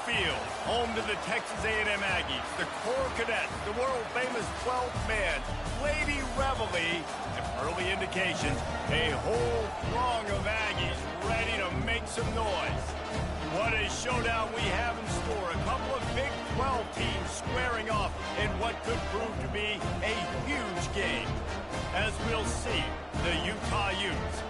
Field, home to the Texas A&M Aggies, the Corps Cadets, the world-famous 12th man, Lady Reveille, and early indications, a whole throng of Aggies ready to make some noise. What a showdown we have in store. A couple of Big 12 teams squaring off in what could prove to be a huge game. As we'll see, the Utah Utes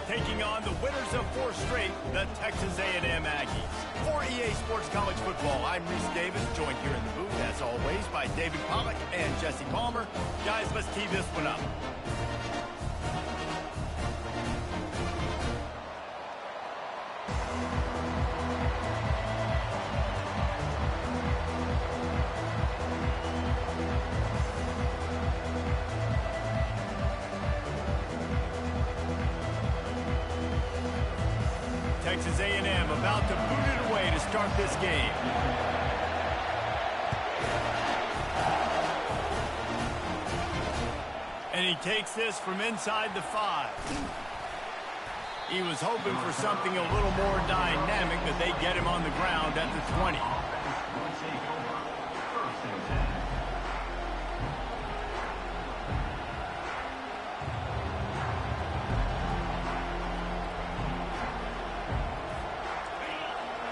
taking on the winners of 4 straight, the Texas A&M Aggies. For EA Sports College Football, I'm Reese Davis, joined here in the booth, as always, by David Pollack and Jesse Palmer. Guys, let's tee this one up. Texas A&M about to boot it away to start this game. And he takes this from inside the 5. He was hoping for something a little more dynamic, but they get him on the ground at the 20.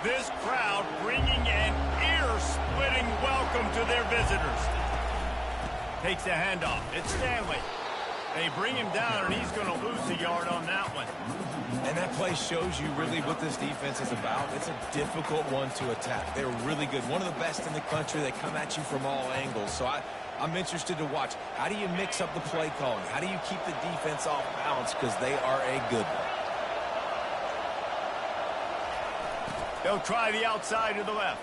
This crowd bringing an ear-splitting welcome to their visitors. Takes a handoff. It's Stanley. They bring him down, and he's going to lose a yard on that one. And that play shows you really what this defense is about. It's a difficult one to attack. They're really good. One of the best in the country. They come at you from all angles. So I'm interested to watch. How do you mix up the play calling? How do you keep the defense off balance? Because they are a good one. They'll try the outside to the left.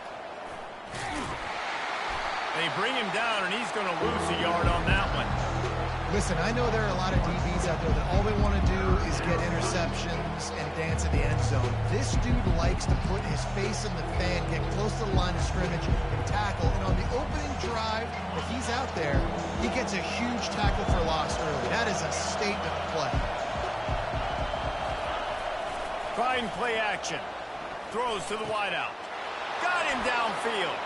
They bring him down, and he's going to lose a yard on that one. Listen, I know there are a lot of DBs out there that all they want to do is get interceptions and dance in the end zone. This dude likes to put his face in the fan, get close to the line of scrimmage, and tackle. And on the opening drive that he's out there, he gets a huge tackle for loss early. That is a statement play. Trying play action. Throws to the wideout. Got him downfield.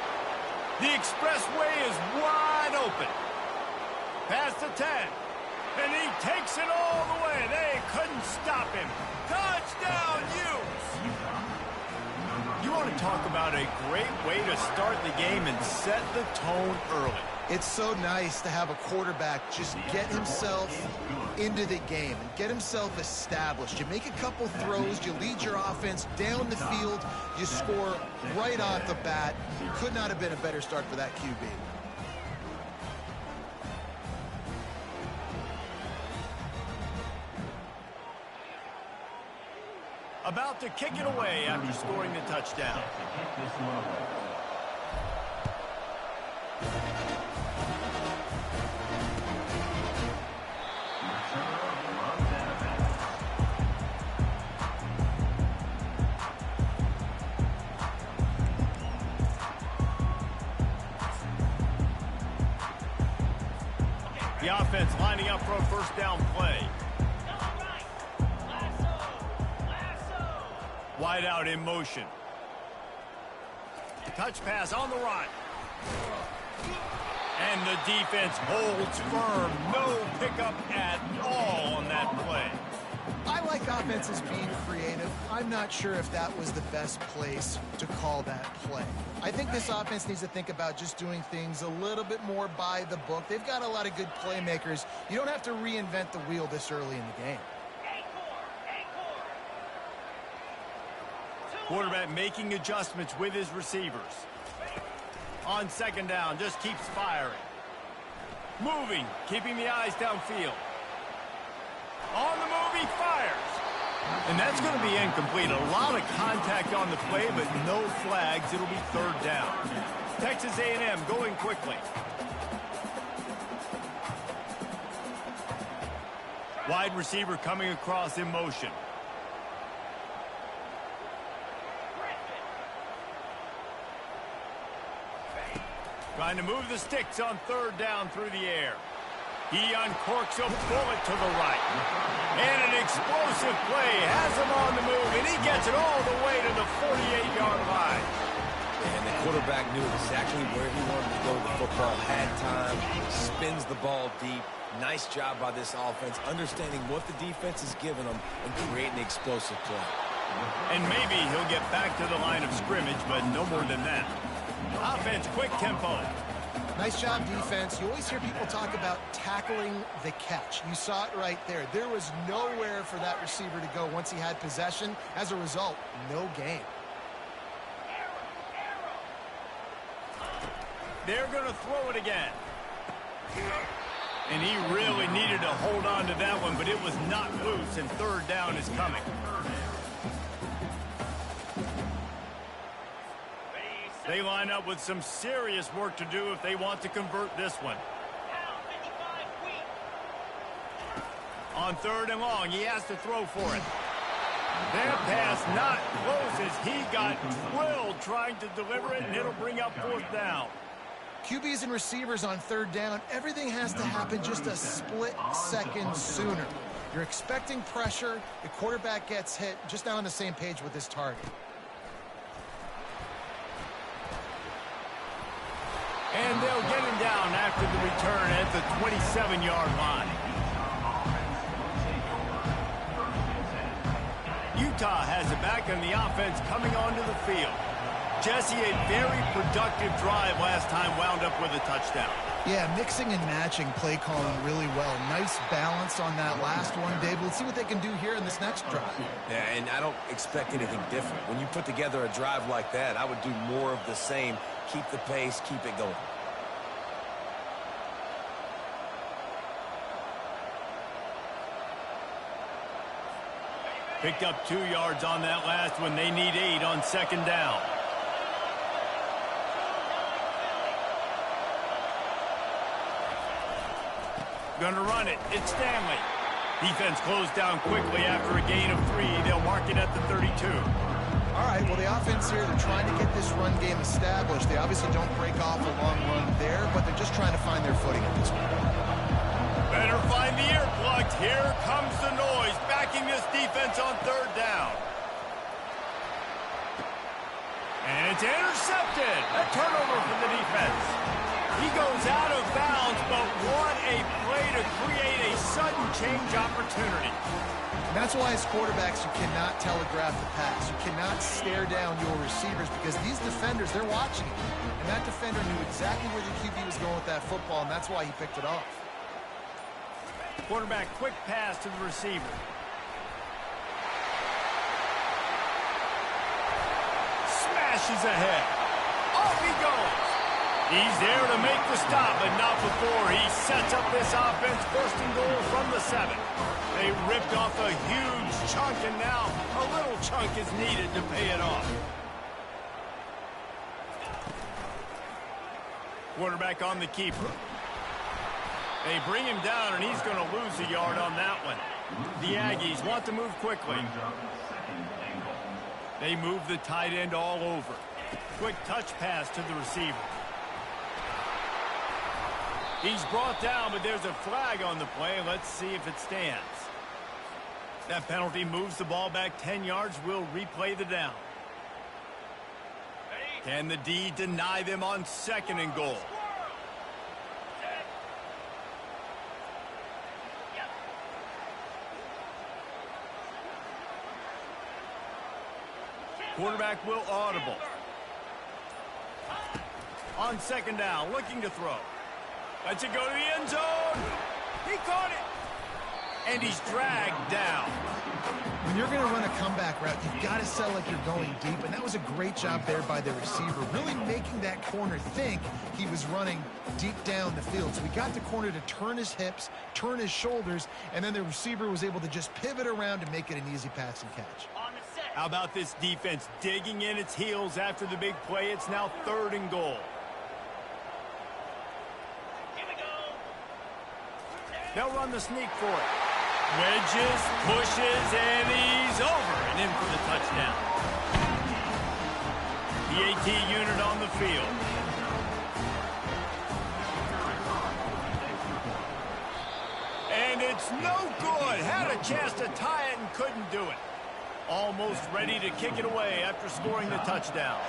The expressway is wide open. Past the 10. And he takes it all the way. They couldn't stop him. Touchdown, Utes! You want to talk about a great way to start the game and set the tone early. It's so nice to have a quarterback just get himself into the game and get himself established. You make a couple throws, you lead your offense down the field, you score right off the bat. Could not have been a better start for that QB. About to kick it away after scoring the touchdown. The offense lining up for a first down play. Wide out in motion. Touch pass on the right. And the defense holds firm. No pickup at all on that play. I like offenses being creative. I'm not sure if that was the best place to call that play. I think this offense needs to think about just doing things a little bit more by the book. They've got a lot of good playmakers. You don't have to reinvent the wheel this early in the game. Quarterback making adjustments with his receivers. On second down, just keeps firing. Moving, keeping the eyes downfield. On the move, he fires. And that's going to be incomplete. A lot of contact on the play, but no flags. It'll be third down. Texas A&M going quickly. Wide receiver coming across in motion. Trying to move the sticks on third down through the air. He uncorks a bullet to the right. And an explosive play has him on the move, and he gets it all the way to the 48-yard line. And they quarterback knew exactly where he wanted to go with the football, had time, spins the ball deep. Nice job by this offense, understanding what the defense is giving them and creating explosive play. And maybe he'll get back to the line of scrimmage, but no more than that. Offense, quick tempo. Nice job, defense. You always hear people talk about tackling the catch. You saw it right there. There was nowhere for that receiver to go once he had possession. As a result, no gain. They're going to throw it again. And he really needed to hold on to that one, but it was not loose, and third down is coming. They line up with some serious work to do if they want to convert this one. On third and long, he has to throw for it. Their pass not close as he got drilled trying to deliver it, and it'll bring up fourth down. QBs and receivers on third down, everything has to happen just a split second sooner. You're expecting pressure, the quarterback gets hit, just not on the same page with his target. And they'll get him down after the return at the 27-yard line. Utah has it back, and the offense coming onto the field. Jesse, a very productive drive last time, wound up with a touchdown. Yeah, mixing and matching play calling really well. Nice balance on that last one, Dave. Let's see what they can do here in this next drive. Yeah, and I don't expect anything different. When you put together a drive like that, I would do more of the same. Keep the pace, keep it going. Picked up 2 yards on that last one. They need 8 on second down. Gonna run it. It's Stanley. Defense closed down quickly after a gain of 3. They'll mark it at the 32. All right, well, the offense here, they're trying to get this run game established. They obviously don't break off a long run there, but they're just trying to find their footing at this point. Better find the earplugs. Here comes the noise, backing this defense on third down. And it's intercepted. A turnover for the defense. He goes out of bounds, but what a play to create a sudden change opportunity. And that's why as quarterbacks, you cannot telegraph the pass. You cannot stare down your receivers because these defenders, they're watching you. And that defender knew exactly where the QB was going with that football, and that's why he picked it off. Quarterback, quick pass to the receiver. Smashes ahead. Off he goes. He's there to make the stop, but not before he sets up this offense. First and goal from the 7. They ripped off a huge chunk, and now a little chunk is needed to pay it off. Quarterback on the keeper. They bring him down, and he's going to lose a yard on that one. The Aggies want to move quickly. They move the tight end all over. Quick touch pass to the receiver. He's brought down, but there's a flag on the play. Let's see if it stands. That penalty moves the ball back 10 yards. We'll replay the down. Can the D deny them on second and goal? Quarterback will audible. On second down, looking to throw. Lets it go to the end zone. He caught it. And he's dragged down. When you're going to run a comeback route, you've got to sell like you're going deep, and that was a great job there by the receiver, really making that corner think he was running deep down the field. So we got the corner to turn his hips, turn his shoulders, and then the receiver was able to just pivot around to make it an easy pass and catch. How about this defense digging in its heels after the big play? It's now third and goal. They'll run the sneak for it. Wedges, pushes, and he's over and in for the touchdown. The AT unit on the field. And it's no good. Had a chance to tie it and couldn't do it. Almost ready to kick it away after scoring the touchdown.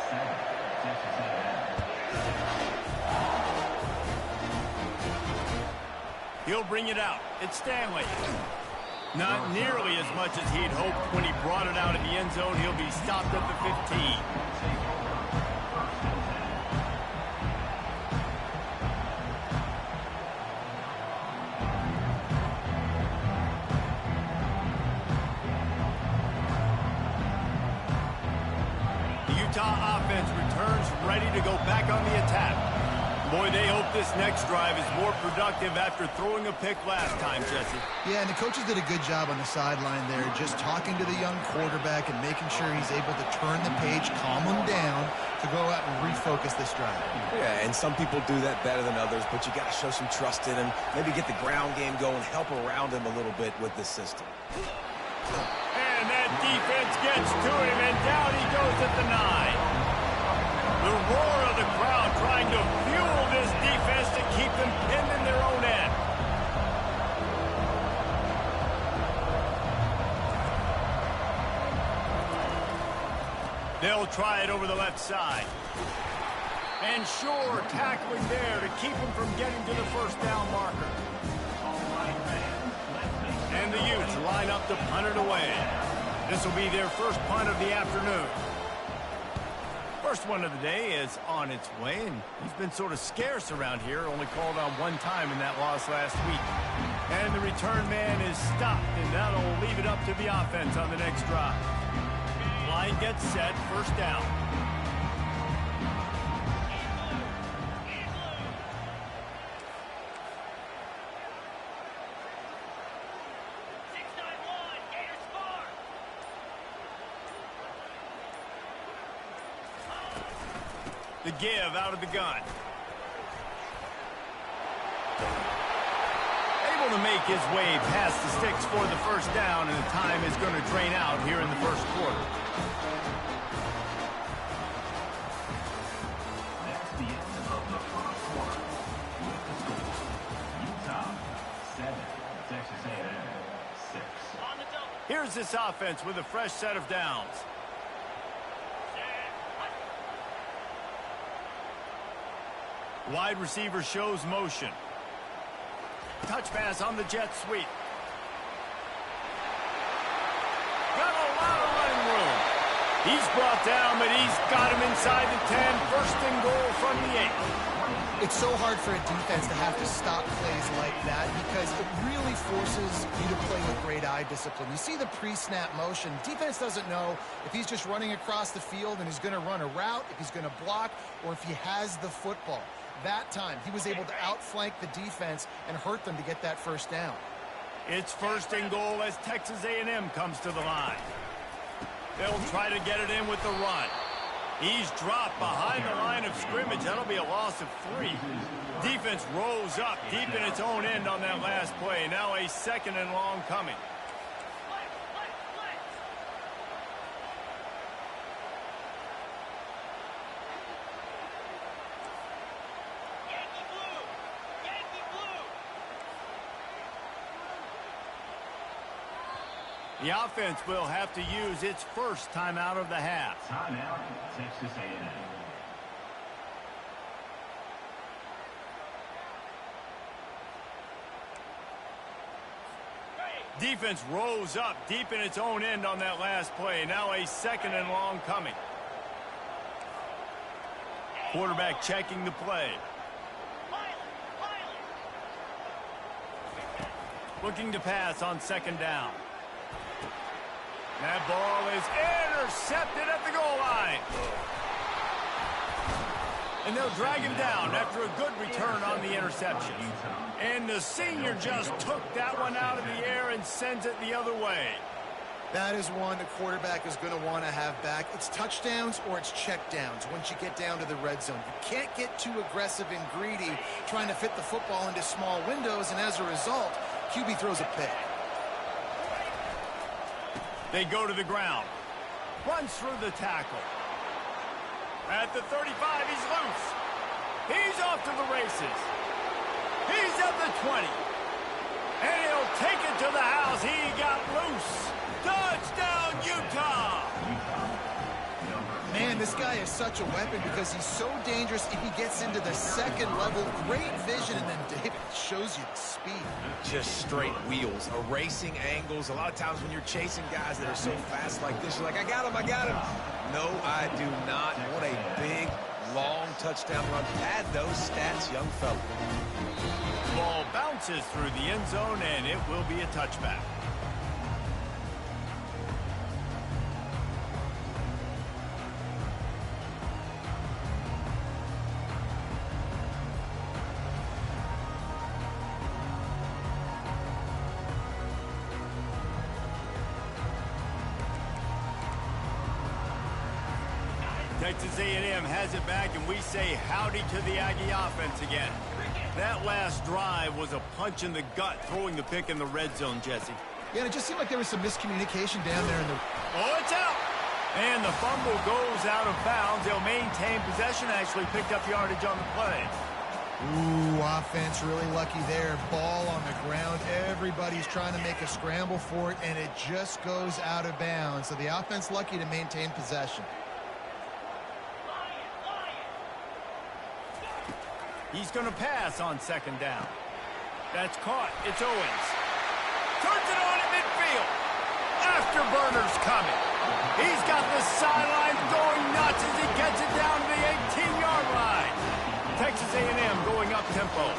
He'll bring it out. It's Stanley. Not nearly as much as he'd hoped when he brought it out in the end zone. He'll be stopped at the 15. The Utah offense returns ready to go back on the attack. Boy, they hope this next drive is more productive after throwing a pick last time, Jesse. Yeah, and the coaches did a good job on the sideline there, just talking to the young quarterback and making sure he's able to turn the page, calm him down, to go out and refocus this drive. Yeah, and some people do that better than others, but you got to show some trust in him, maybe get the ground game going, help around him a little bit with this system. And that defense gets to him, and down he goes at the 9. The roar of the crowd trying to fuel this defense to keep them pinned in their own end. They'll try it over the left side. And sure, tackling there to keep him from getting to the first down marker. And the Utes line up to punt it away. This will be their first punt of the afternoon. First one of the day is on its way, and he's been sort of scarce around here, only called on one time in that loss last week. And the return man is stopped, and that'll leave it up to the offense on the next drive. Line gets set, first down. The give out of the gun. Able to make his way past the sticks for the first down, and the time is going to drain out here in the first quarter. That's the end of the first quarter. With the score, Utah 7, Texas A&M 6. Here's this offense with a fresh set of downs. Wide receiver shows motion. Touch pass on the jet sweep. Got a lot of running room. He's brought down, but he's got him inside the 10. First and goal from the 8. It's so hard for a defense to have to stop plays like that because it really forces you to play with great eye discipline. You see the pre-snap motion. Defense doesn't know if he's just running across the field and he's going to run a route, if he's going to block, or if he has the football. That time, he was able to outflank the defense and hurt them to get that first down. It's first and goal as Texas A&M comes to the line. They'll try to get it in with the run. He's dropped behind the line of scrimmage. That'll be a loss of 3. Defense rolls up deep in its own end on that last play. Now a second and long coming. The offense will have to use its first timeout of the half. Timeout, Texas A&M. Defense rose up deep in its own end on that last play. Now a second and long coming. Quarterback checking the play. Looking to pass on second down. That ball is intercepted at the goal line. And they'll drag him down after a good return on the interception. And the senior just took that one out of the air and sends it the other way. That is one the quarterback is going to want to have back. It's touchdowns or it's checkdowns once you get down to the red zone. You can't get too aggressive and greedy trying to fit the football into small windows, and as a result, QB throws a pick. They go to the ground. Runs through the tackle. At the 35, he's loose. He's off to the races. He's at the 20. And he'll take it to the house. He got loose. Touchdown, Utah. Man, this guy is such a weapon because he's so dangerous if he gets into the second level. Great vision, and then David shows you the speed. Just straight wheels, erasing angles. A lot of times when you're chasing guys that are so fast like this, you're like, I got him, I got him. No, I do not. What a big, long touchdown run. Add those stats, young fella. Ball bounces through the end zone, and it will be a touchback. Texas A&M has it back, and we say howdy to the Aggie offense again. That last drive was a punch in the gut, throwing the pick in the red zone, Jesse. Yeah, and it just seemed like there was some miscommunication down there in the... Oh, it's out! And the fumble goes out of bounds. They'll maintain possession, actually picked up yardage on the play. Ooh, offense really lucky there. Ball on the ground. Everybody's trying to make a scramble for it, and it just goes out of bounds. So the offense lucky to maintain possession. He's going to pass on second down. That's caught. It's Owens. Turns it on at midfield. Afterburner's coming. He's got the sidelines going nuts as he gets it down to the 18-yard line. Texas A&M going up tempo.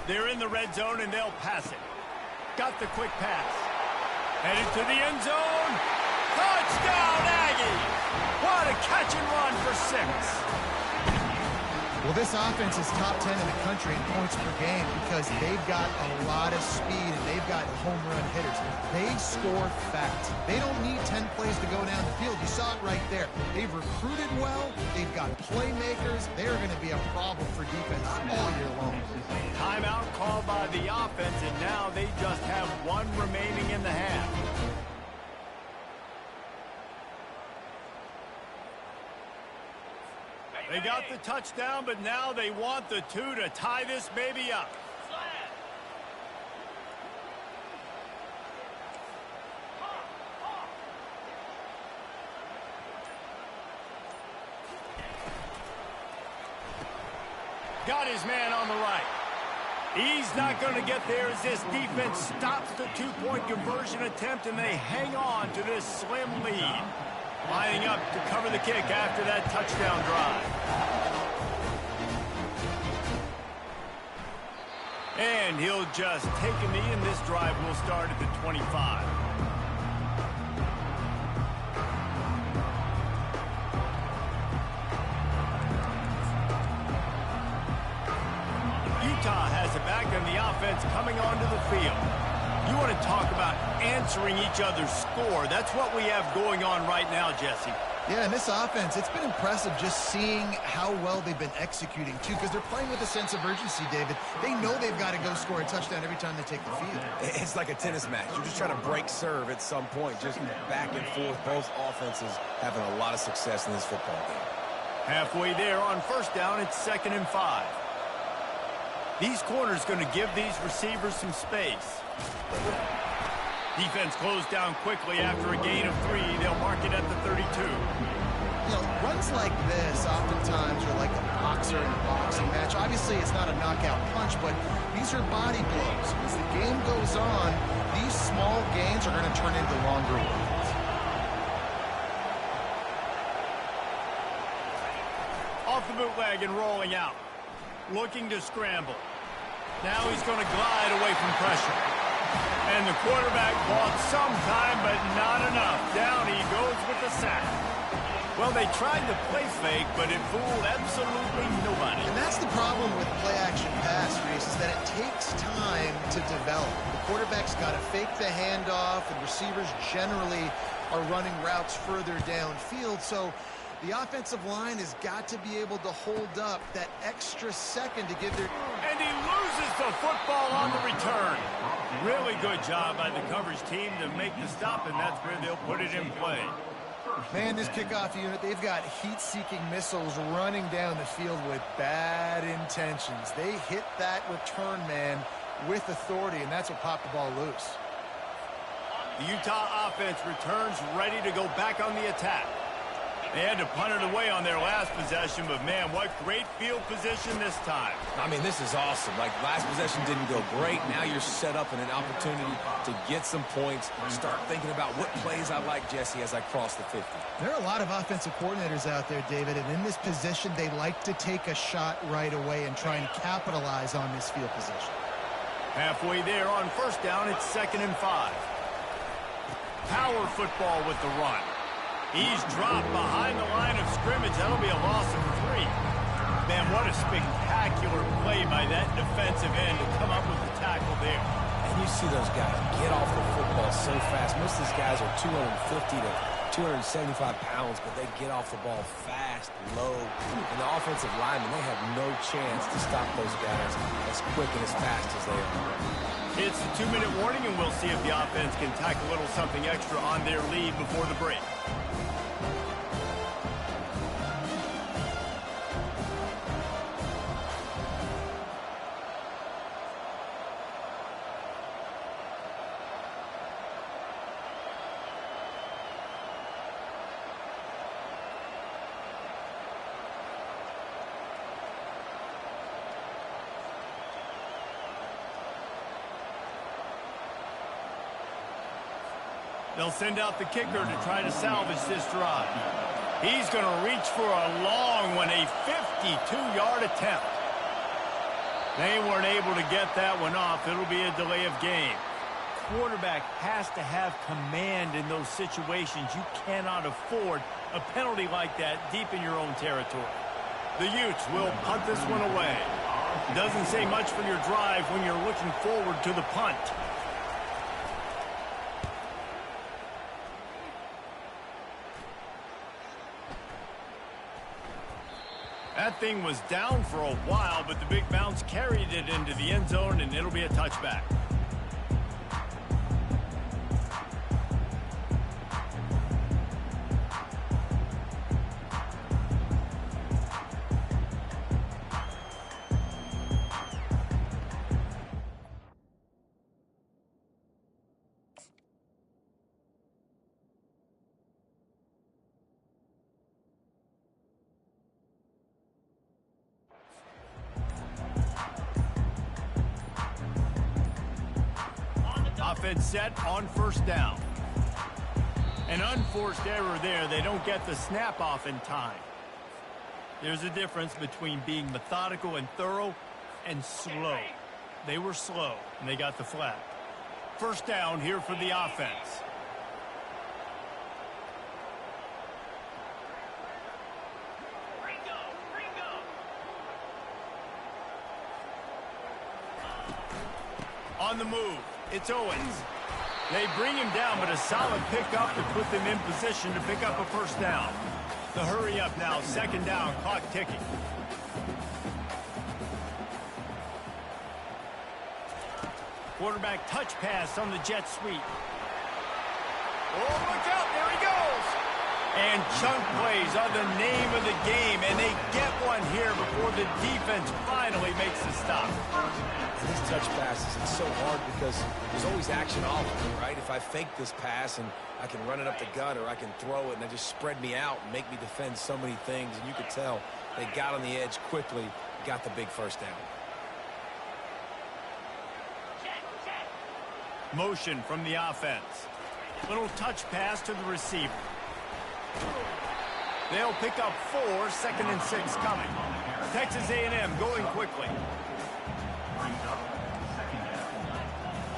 They're in the red zone, and they'll pass it. Got the quick pass. Headed to the end zone. Touchdown, Aggies! What a catch and run for 6. Well, this offense is top 10 in the country in points per game because they've got a lot of speed and they've got home run hitters. They score fast. They don't need 10 plays to go down the field. You saw it right there. They've recruited well. They've got playmakers. They're going to be a problem for defenses all year long. Timeout called by the offense, and now they just have one remaining in the half. They got the touchdown, but now they want the 2 to tie this baby up. Got his man on the right. He's not going to get there as this defense stops the 2-point conversion attempt, and they hang on to this slim lead. Lining up to cover the kick after that touchdown drive. And he'll just take a knee, and this drive will start at the 25. Utah has it back, and the offense coming onto the field. You want to talk about answering each other's score. That's what we have going on right now, Jesse. Yeah, and this offense, it's been impressive just seeing how well they've been executing, too, because they're playing with a sense of urgency, David. They know they've got to go score a touchdown every time they take the field. It's like a tennis match. You're just trying to break serve at some point, just back and forth. Both offenses having a lot of success in this football game. Halfway there on first down, it's 2nd and 5. These corners going to give these receivers some space. Defense closed down quickly after a gain of 3. They'll mark it at the 32. You know, runs like this oftentimes are like a boxer in a boxing match. Obviously, it's not a knockout punch, but these are body blows. As the game goes on, these small gains are going to turn into longer ones. Off the bootleg and rolling out. Looking to scramble. Now he's going to glide away from pressure. And the quarterback bought some time, but not enough. Down he goes with the sack. Well, they tried to play fake, but it fooled absolutely nobody. And that's the problem with play-action pass, Reese, is that it takes time to develop. The quarterback's got to fake the handoff, and receivers generally are running routes further downfield. So the offensive line has got to be able to hold up that extra second to give their... And he loses the football on the return. Really good job by the coverage team to make the stop, and that's where they'll put it in play. Man, this kickoff unit, they've got heat-seeking missiles running down the field with bad intentions. They hit that return man with authority, and that's what popped the ball loose. The Utah offense returns ready to go back on the attack. They had to punt it away on their last possession, but man, what great field position this time. I mean, this is awesome. Like, last possession didn't go great. Now you're set up in an opportunity to get some points. Start thinking about what plays I like, Jesse, as I cross the 50. There are a lot of offensive coordinators out there, David, and in this position, they like to take a shot right away and try and capitalize on this field position. Halfway there on first down, it's 2nd and 5. Power football with the run. He's dropped behind the line of scrimmage. That'll be a loss of 3. Man, what a spectacular play by that defensive end to come up with the tackle there. And you see those guys get off the football so fast. Most of these guys are 250 to 275 pounds, but they get off the ball fast, low. And the offensive linemen, they have no chance to stop those guys as quick and as fast as they are. It's the 2-minute warning, and we'll see if the offense can tack a little something extra on their lead before the break. They'll send out the kicker to try to salvage this drive. He's going to reach for a long one, a 52-yard attempt. They weren't able to get that one off. It'll be a delay of game. Quarterback has to have command in those situations. You cannot afford a penalty like that deep in your own territory. The Utes will punt this one away. Doesn't say much for your drive when you're looking forward to the punt. That thing was down for a while, but the big bounce carried it into the end zone, and it'll be a touchback. Offense set on first down. An unforced error there. They don't get the snap off in time. There's a difference between being methodical and thorough and slow. They were slow, and they got the flag. First down here for the offense. On the move. It's Owens. They bring him down, but a solid pickup to put them in position to pick up a first down. The hurry up now, 2nd down, clock ticking. Quarterback touch pass on the jet sweep. Oh, look out, there he goes. And chunk plays are the name of the game, and they get one here before the defense finally makes the stop. These touch passes, it's so hard because there's always action all of them, right? If I fake this pass and I can run it up the gut or I can throw it and they just spread me out and make me defend so many things, and you could tell they got on the edge quickly, got the big first down. Motion from the offense. Little touch pass to the receiver. They'll pick up 4, 2nd and 6 coming. Texas A&M going quickly.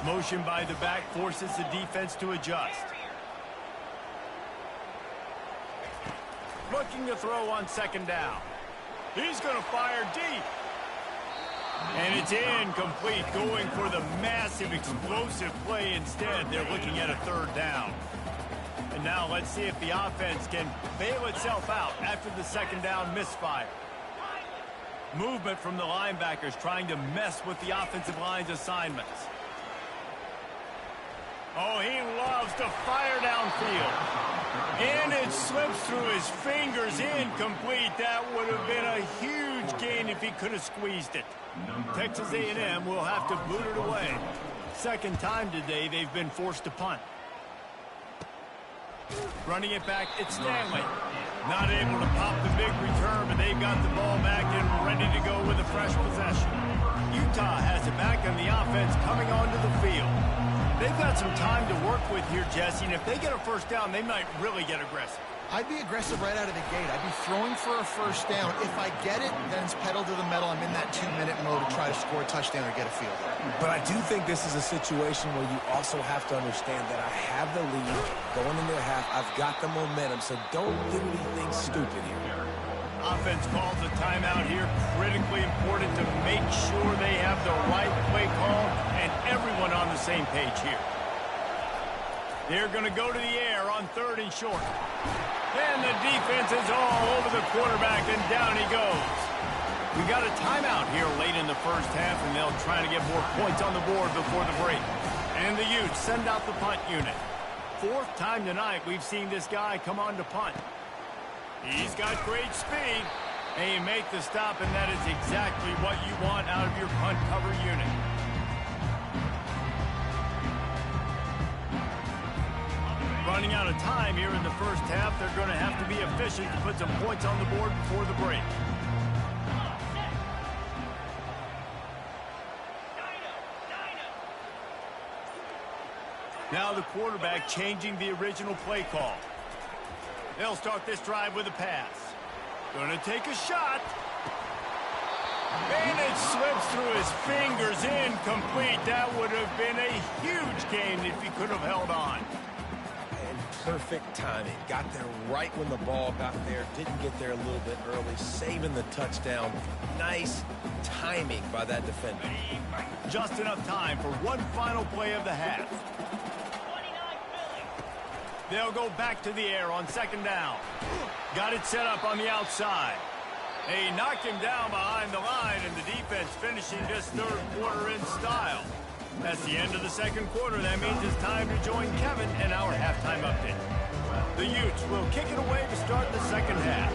Motion by the back forces the defense to adjust. Looking to throw on 2nd down. He's going to fire deep. And it's incomplete, going for the massive explosive play instead. They're looking at a 3rd down. And now let's see if the offense can bail itself out after the 2nd down misfire. Movement from the linebackers trying to mess with the offensive line's assignments. Oh, he loves to fire downfield. And it slips through his fingers, incomplete. That would have been a huge gain if he could have squeezed it. Texas A&M will have to boot it away. Second time today they've been forced to punt. Running it back, it's Stanley. Not able to pop the big return, but they've got the ball back and ready to go with a fresh possession. Utah has it back, and the offense coming onto the field. They've got some time to work with here, Jesse, and if they get a first down, they might really get aggressive. I'd be aggressive right out of the gate. I'd be throwing for a first down. If I get it, then it's pedal to the metal. I'm in that 2-minute mode to try to score a touchdown or get a field goal. But I do think this is a situation where you also have to understand that I have the lead going into the half. I've got the momentum, so don't do anything stupid here. Offense calls a timeout here. Critically important to make sure they have the right play call and everyone on the same page here. They're going to go to the air on 3rd and short. And the defense is all over the quarterback, and down he goes. We got a timeout here late in the first half, and they'll try to get more points on the board before the break. And the Utes send out the punt unit. 4th time tonight we've seen this guy come on to punt. He's got great speed. And you make the stop, and that is exactly what you want out of your punt cover unit. Running out of time here in the first half. They're going to have to be efficient to put some points on the board before the break. Now the quarterback changing the original play call. They'll start this drive with a pass. Going to take a shot. And it slips through his fingers, incomplete. That would have been a huge gain if he could have held on. And perfect timing. Got there right when the ball got there. Didn't get there a little bit early. Saving the touchdown. Nice timing by that defender. Just enough time for one final play of the half. They'll go back to the air on 2nd down. Got it set up on the outside. They knock him down behind the line, and the defense finishing this 3rd quarter in style. That's the end of the 2nd quarter. That means it's time to join Kevin and our halftime update. The Utes will kick it away to start the 2nd half.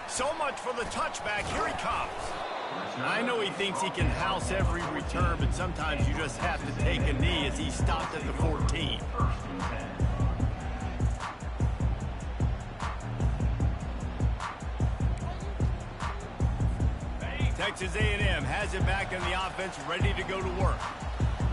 So much for the touchback. Here he comes. I know he thinks he can house every return, but sometimes you just have to take a knee as he stopped at the 14. Texas A&M has it back in the offense, ready to go to work.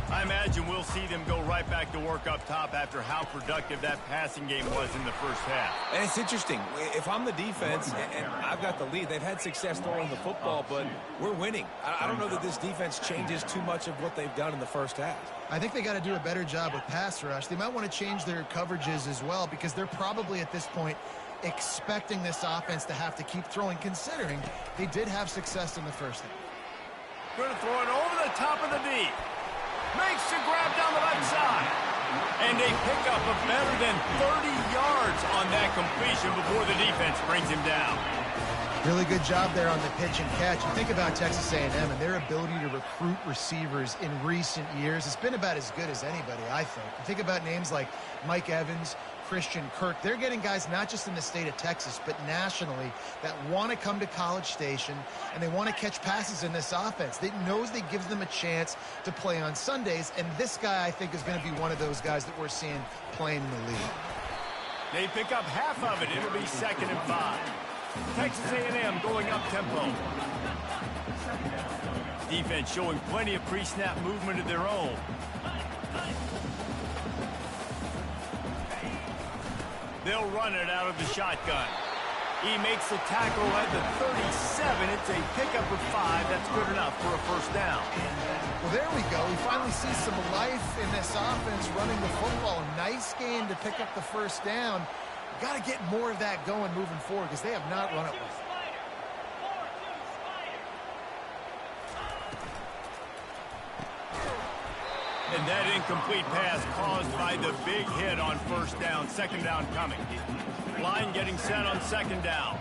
I imagine we'll see them go right back to work up top after how productive that passing game was in the first half. And it's interesting. If I'm the defense and I've got the lead, they've had success throwing the football, but we're winning. I don't know that this defense changes too much of what they've done in the first half. I think they got to do a better job with pass rush. They might want to change their coverages as well, because they're probably at this point expecting this offense to have to keep throwing, considering they did have success in the first half. Going to throw it over the top of the D. Makes the grab down the right side. And they pick up a better than 30 yards on that completion before the defense brings him down. Really good job there on the pitch and catch. You think about Texas A&M and their ability to recruit receivers in recent years. It's been about as good as anybody, I think. You think about names like Mike Evans, Christian Kirk. They're getting guys not just in the state of Texas, but nationally that want to come to College Station, and they want to catch passes in this offense. They knows they gives them a chance to play on Sundays, and this guy, I think, is going to be one of those guys that we're seeing playing in the league. They pick up half of it. It'll be 2nd and 5. Texas A&M going up tempo. Defense showing plenty of pre-snap movement of their own. They'll run it out of the shotgun. He makes the tackle at the 37. It's a pickup of 5. That's good enough for a first down. Well, there we go. We finally see some life in this offense running the football. Nice game to pick up the first down. Got to get more of that going moving forward, because they have not run it well. And that incomplete pass caused by the big hit on first down. 2nd down coming. Line getting set on 2nd down.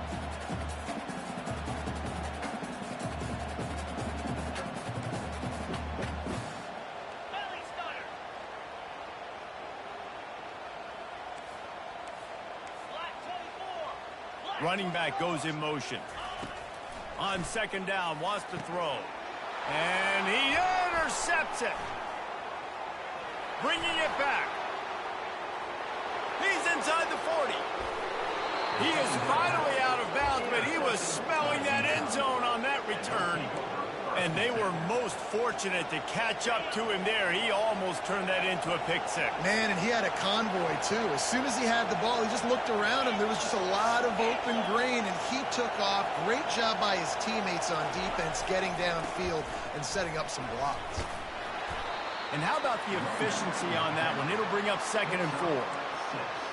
Running back goes in motion. On second down, wants to throw. And he intercepts it. Bringing it back. He's inside the 40. He is finally out of bounds, but he was smelling that end zone on that return. And they were most fortunate to catch up to him there. He almost turned that into a pick six. Man, and he had a convoy, too. As soon as he had the ball, he just looked around him. There was just a lot of open green, and he took off. Great job by his teammates on defense, getting downfield and setting up some blocks. And how about the efficiency on that one? It'll bring up 2nd and 4.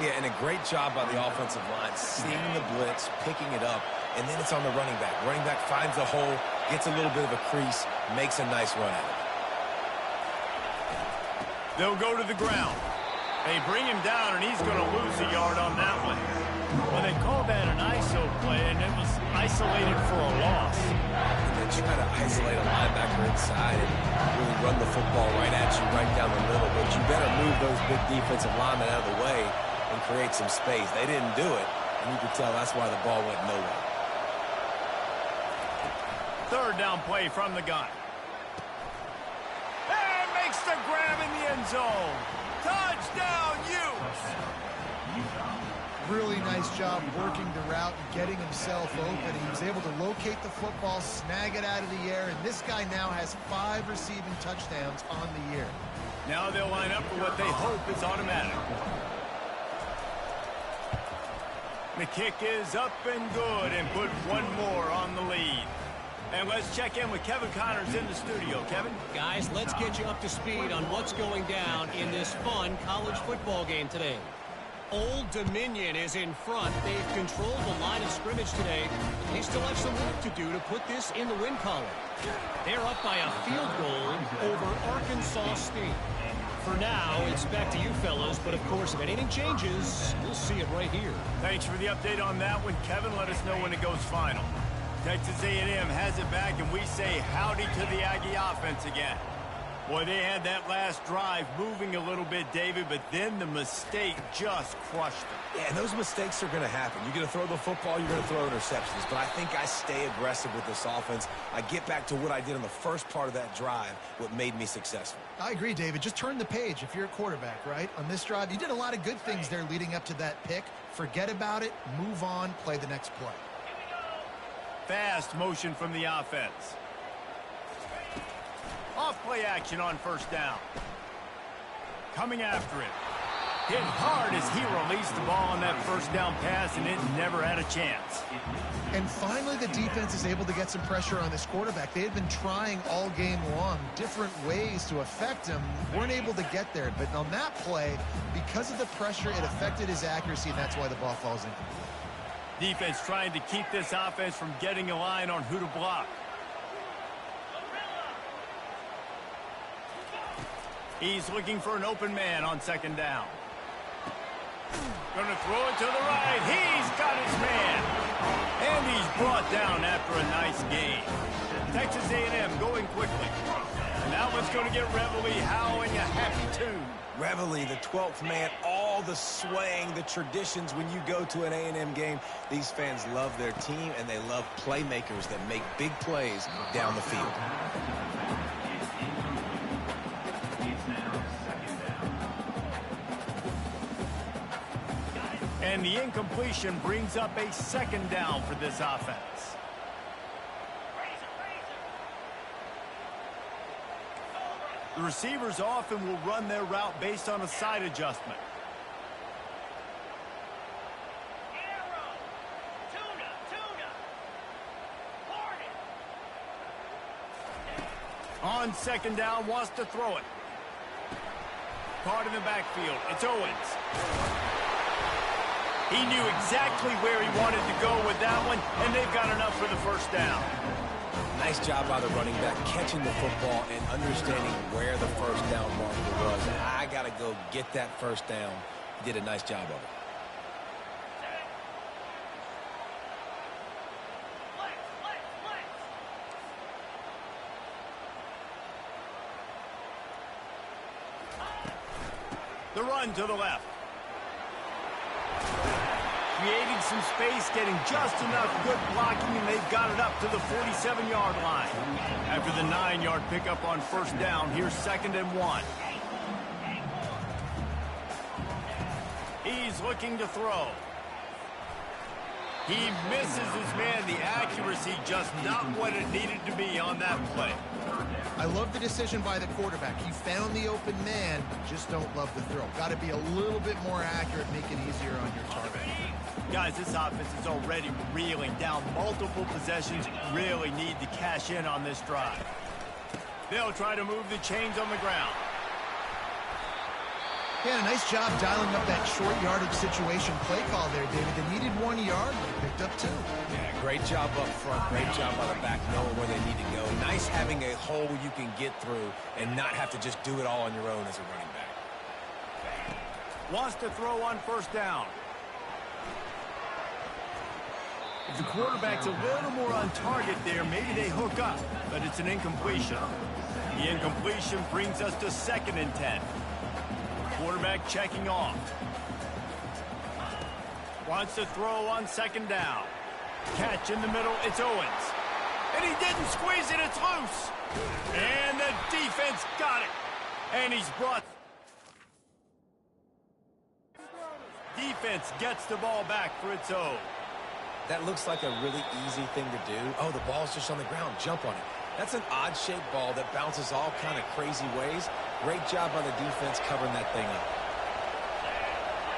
Yeah, and a great job by the offensive line, seeing the blitz, picking it up, and then it's on the running back. Running back finds a hole, gets a little bit of a crease, makes a nice run at it. They'll go to the ground. They bring him down, and he's going to lose a yard on that one. Well, they called that an ISO play, and it was isolated for a loss. They try to isolate a linebacker inside and really run the football right at you, right down the middle. But you better move those big defensive linemen out of the way and create some space. They didn't do it, and you could tell that's why the ball went nowhere. 3rd down play from the gun. And makes the grab in the end zone. Touchdown, Utes! Really nice job working the route and getting himself open. He was able to locate the football, snag it out of the air, and this guy now has 5 receiving touchdowns on the year. Now they'll line up for what they hope is automatic. The kick is up and good and put one more on the lead. And let's check in with Kevin Connors in the studio. Kevin? Guys, let's get you up to speed on what's going down in this fun college football game today. Old Dominion is in front. They've controlled the line of scrimmage today. They still have some work to do to put this in the win column. They're up by a field goal over Arkansas State. For now, it's back to you fellas, but of course, if anything changes, we'll see it right here. Thanks for the update on that one, Kevin. Let us know when it goes final. Texas A&M has it back, and we say howdy to the Aggie offense again. Boy, they had that last drive moving a little bit, David, but then the mistake just crushed them. Yeah, and those mistakes are going to happen. You're going to throw the football, you're going to throw interceptions. But I think I stay aggressive with this offense. I get back to what I did in the first part of that drive, what made me successful. I agree, David. Just turn the page if you're a quarterback, right? On this drive, you did a lot of good things there leading up to that pick. Forget about it, move on, play the next play. Fast motion from the offense. Off play action on 1st down. Coming after it. Hit hard as he released the ball on that 1st down pass, and it never had a chance. And finally, the defense is able to get some pressure on this quarterback. They had been trying all game long different ways to affect him. Weren't able to get there. But on that play, because of the pressure, it affected his accuracy, and that's why the ball falls incomplete. Defense trying to keep this offense from getting a line on who to block. He's looking for an open man on 2nd down. Going to throw it to the right. He's got his man. And he's brought down after a nice gain. Texas A&M going quickly. And that one's going to get Reveille howling a happy tune. Reveille, the 12th man, all the swaying, the traditions when you go to an A&M game. These fans love their team, and they love playmakers that make big plays down the field. And the incompletion brings up a 2nd down for this offense. The receivers often will run their route based on a side adjustment. On 2nd down, wants to throw it. Caught in the backfield. It's Owens. He knew exactly where he wanted to go with that one, and they've got enough for the 1st down. Nice job by the running back, catching the football and understanding where the 1st down marker was. I got to go get that 1st down. He did a nice job of it. The run to the left. creating some space, getting just enough good blocking, and they've got it up to the 47-yard line. After the 9-yard pickup on first down, here's 2nd and 1. He's looking to throw. He misses his man. The accuracy just not what it needed to be on that play. I love the decision by the quarterback. He found the open man, just don't love the throw. Got to be a little bit more accurate, make it easier on your target. Guys, this offense is already reeling down multiple possessions. Really need to cash in on this drive. They'll try to move the chains on the ground. Yeah, nice job dialing up that short yardage situation play call there, David. They needed 1 yard, they picked up 2. Yeah, great job up front. Great job by the back, knowing where they need to go. Nice having a hole you can get through and not have to just do it all on your own as a running back. Wants to throw on first down. If the quarterback's a little more on target there, maybe they hook up, but it's an incompletion. The incompletion brings us to 2nd and 10. Quarterback checking off. Wants to throw on 2nd down. Catch in the middle, it's Owens. And he didn't squeeze it, it's loose. And the defense got it. And he's brought... Defense gets the ball back for its own. That looks like a really easy thing to do. Oh, the ball's just on the ground. Jump on it. That's an odd-shaped ball that bounces all kind of crazy ways. Great job by the defense covering that thing up.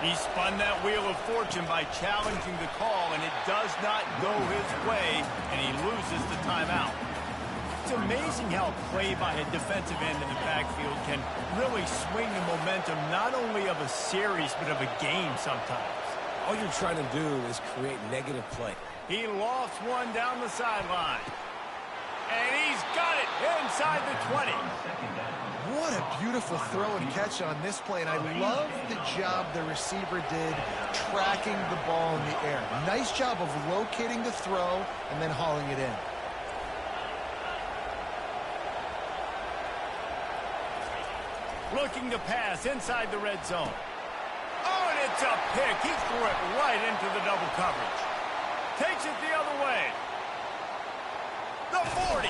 He spun that wheel of fortune by challenging the call, and it does not go his way, and he loses the timeout. It's amazing how play by a defensive end in the backfield can really swing the momentum not only of a series, but of a game sometimes. All you're trying to do is create negative play. He lofts one down the sideline. And he's got it inside the 20. What a beautiful throw and catch on this play, and I love the job the receiver did tracking the ball in the air. Nice job of locating the throw and then hauling it in. Looking to pass inside the red zone. Oh, and it's a pick. He threw it right into the double coverage. Takes it the other way. The 40.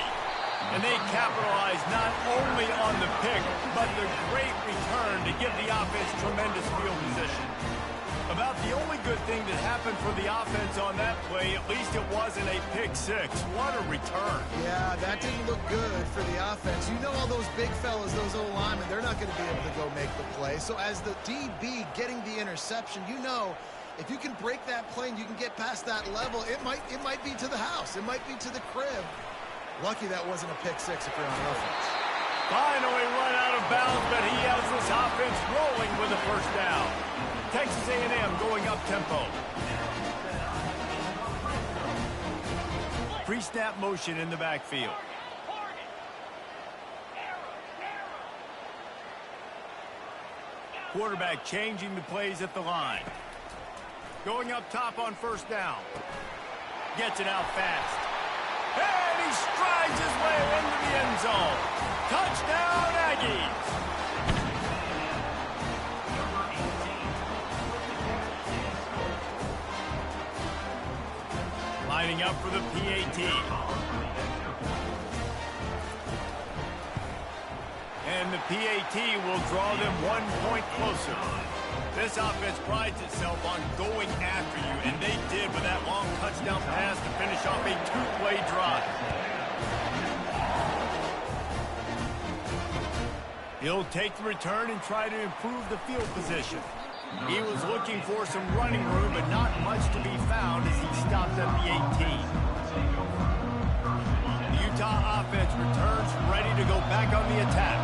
And they capitalize not only on the pick, but the great return to give the offense tremendous field position. About the only good thing that happened for the offense on that play, at least it wasn't a pick six. What a return. Yeah, that didn't look good for the offense. You know all those big fellas, those O-linemen, they're not going to be able to go make the play. So as the DB getting the interception, you know, if you can break that play and you can get past that level, it might be to the house. It might be to the crib. Lucky that wasn't a pick six if you're on offense. Finally run out of bounds, but he has this offense rolling with a first down. Texas A&M going up tempo. Pre-snap motion in the backfield. Quarterback changing the plays at the line. Going up top on first down. Gets it out fast. And he strides his way into the end zone. Touchdown, Aggies! Lining up for the PAT. And the PAT will draw them 1 point closer. This offense prides itself on going after you, and they did with that long touchdown pass to finish off a two-play drive. He'll take the return and try to improve the field position. He was looking for some running room, but not much to be found as he stopped at the 18. The Utah offense returns ready to go back on the attack.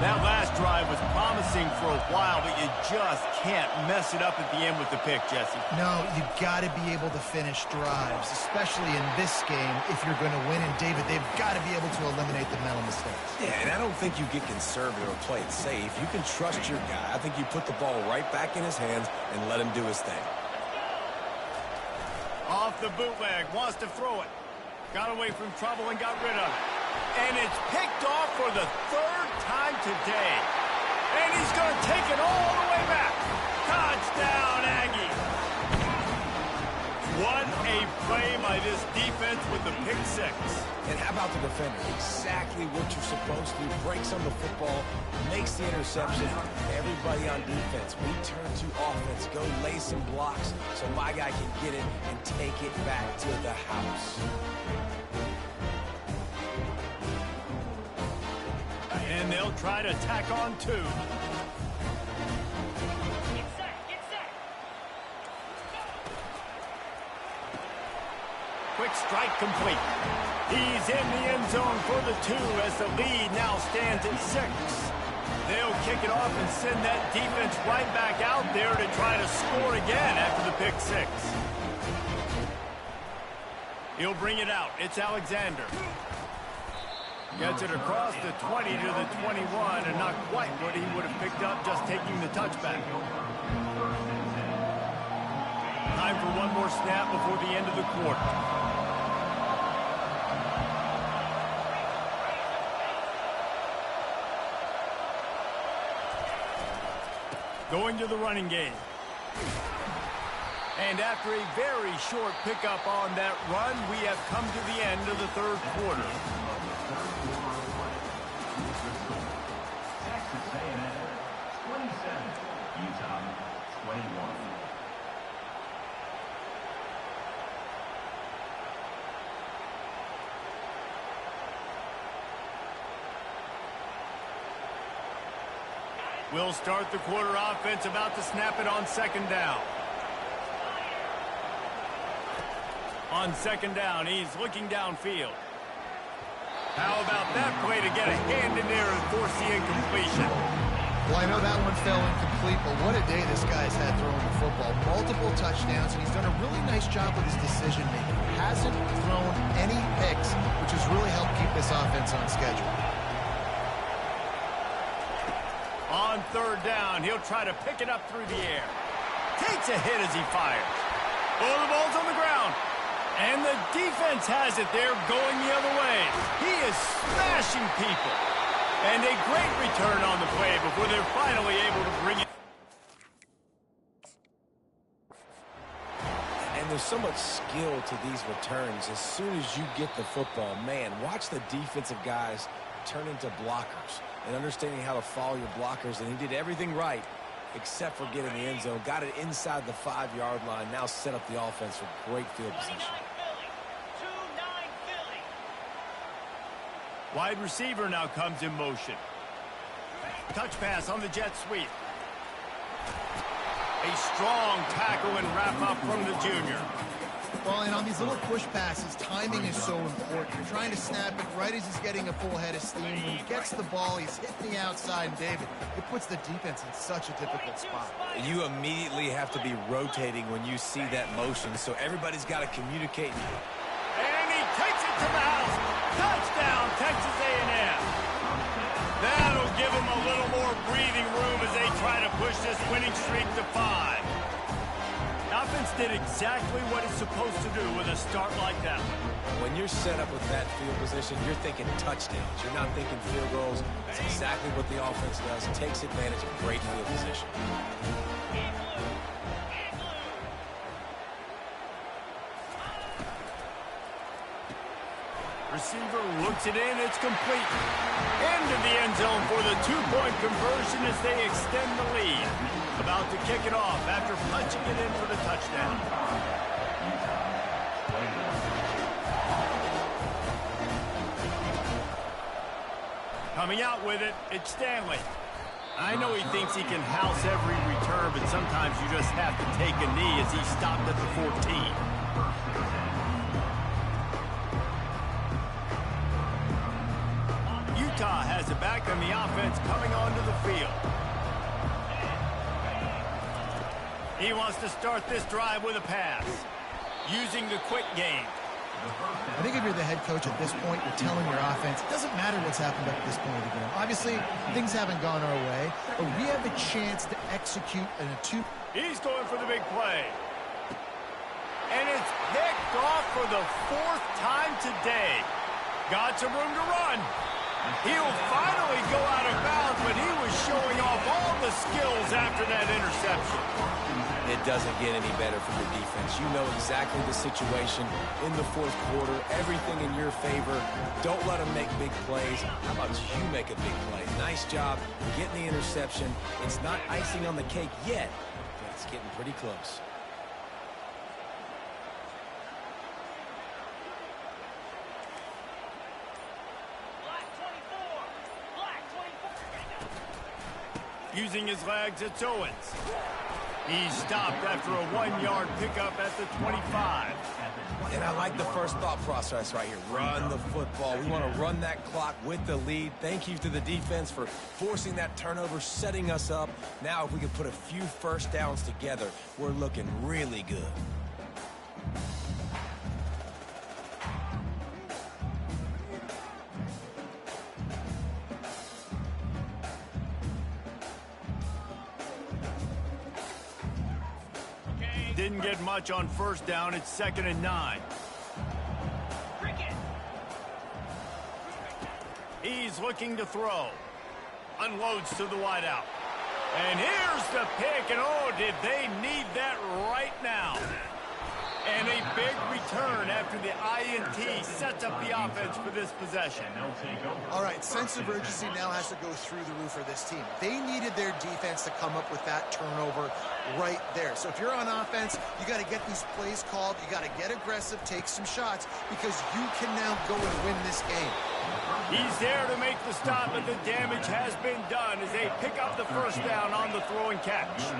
That last drive was promising for a while, but you just can't mess it up at the end with the pick, Jesse. No, you got to be able to finish drives, especially in this game if you're going to win. And, David, they've got to be able to eliminate the mental mistakes. Yeah, and I don't think you get conservative or play it safe. You can trust your guy. I think you put the ball right back in his hands and let him do his thing. Off the bootleg, wants to throw it. Got away from trouble and got rid of it. And it's picked off for the third time today. And he's going to take it all the way back. Touchdown, Aggie. by this defense with the pick six. And how about the defender? Exactly what you're supposed to do. Breaks on the football, makes the interception. Everybody on defense, we turn to offense. Go lay some blocks so my guy can get it and take it back to the house. And they'll try to tack on two. Quick strike complete. He's in the end zone for the two as the lead now stands at 6. They'll kick it off and send that defense right back out there to try to score again after the pick six. He'll bring it out. It's Alexander. Gets it across the 20 to the 21, and not quite what he would have picked up just taking the touchback. Time for one more snap before the end of the quarter. Going to the running game. And after a very short pickup on that run, we have come to the end of the third quarter. Texas A&M 27, Utah 21. We'll start the quarter offense, about to snap it on second down. On second down, he's looking downfield. How about that play to get a hand in there and force the incompletion? Well, I know that one fell incomplete, but what a day this guy's had throwing the football. Multiple touchdowns, and he's done a really nice job with his decision-making. Hasn't thrown any picks, which has really helped keep this offense on schedule. On third down, he'll try to pick it up through the air. Takes a hit as he fires. Oh, the ball's on the ground. And the defense has it there going the other way. He is smashing people. And a great return on the play before they're finally able to bring it. And there's so much skill to these returns. As soon as you get the football, man, watch the defensive guys turn into blockers and understanding how to follow your blockers. And he did everything right except for getting the end zone. Got it inside the 5-yard line. Now set up the offense for great field position. Wide receiver now comes in motion. Touch pass on the jet sweep. A strong tackle and wrap up from the junior. Well, and on these little push passes, timing is so important. You're trying to snap it right as he's getting a full head of steam. When he gets the ball, he's hitting the outside, and David, it puts the defense in such a difficult spot. You immediately have to be rotating when you see that motion, so everybody's got to communicate. And he takes it to the house. Touchdown, Texas A&M. That'll give him a little more breathing room as they try to push this winning streak to 5. Offense did exactly what it's supposed to do with a start like that. When you're set up with that field position, you're thinking touchdowns. You're not thinking field goals. That's exactly what the offense does. Takes advantage of great field position. Receiver looks it in. It's complete. Into the end zone for the two-point conversion as they extend the lead. About to kick it off after punching it in for the touchdown. Coming out with it, it's Stanley. I know he thinks he can house every return, but sometimes you just have to take a knee as he stopped at the 14. Utah has it back on the offense coming onto the field. He wants to start this drive with a pass, using the quick game. I think if you're the head coach at this point, you're telling your offense, it doesn't matter what's happened up to this point of the game. Obviously, things haven't gone our way, but we have a chance to execute in a two. He's going for the big play. And it's picked off for the 4th time today. Got some room to run. He'll finally go out of bounds, but he was showing off all the skills after that interception. it doesn't get any better from the defense. You know exactly the situation in the fourth quarter, everything in your favor. Don't let them make big plays. How about you make a big play? Nice job getting the interception. It's not icing on the cake yet, but it's getting pretty close. Using his legs, it's Owens. He's stopped after a 1-yard pickup at the 25. And I like the first thought process right here. Run the football. We want to run that clock with the lead. Thank you to the defense for forcing that turnover, setting us up. Now if we can put a few first downs together, we're looking really good. Didn't get much on first down. It's 2nd and 9. He's looking to throw. Unloads to the wideout. And here's the pick. And oh, did they need that right now. And a big return after the INT sets up the offense for this possession. All right, sense of urgency now has to go through the roof for this team. They needed their defense to come up with that turnover right there. So if you're on offense, you got to get these plays called. You got to get aggressive, take some shots, because you can now go and win this game. He's there to make the stop, but the damage has been done as they pick up the first down on the throw and catch.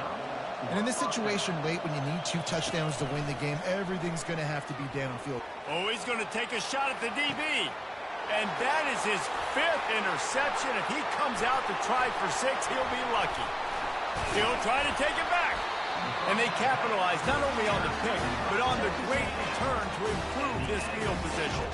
And in this situation, late when you need 2 touchdowns to win the game, everything's going to have to be downfield. Oh, he's going to take a shot at the DB. And that is his 5th interception. If he comes out to try for 6, he'll be lucky. He'll try to take it back. And they capitalize not only on the pick, but on the great return to improve this field position.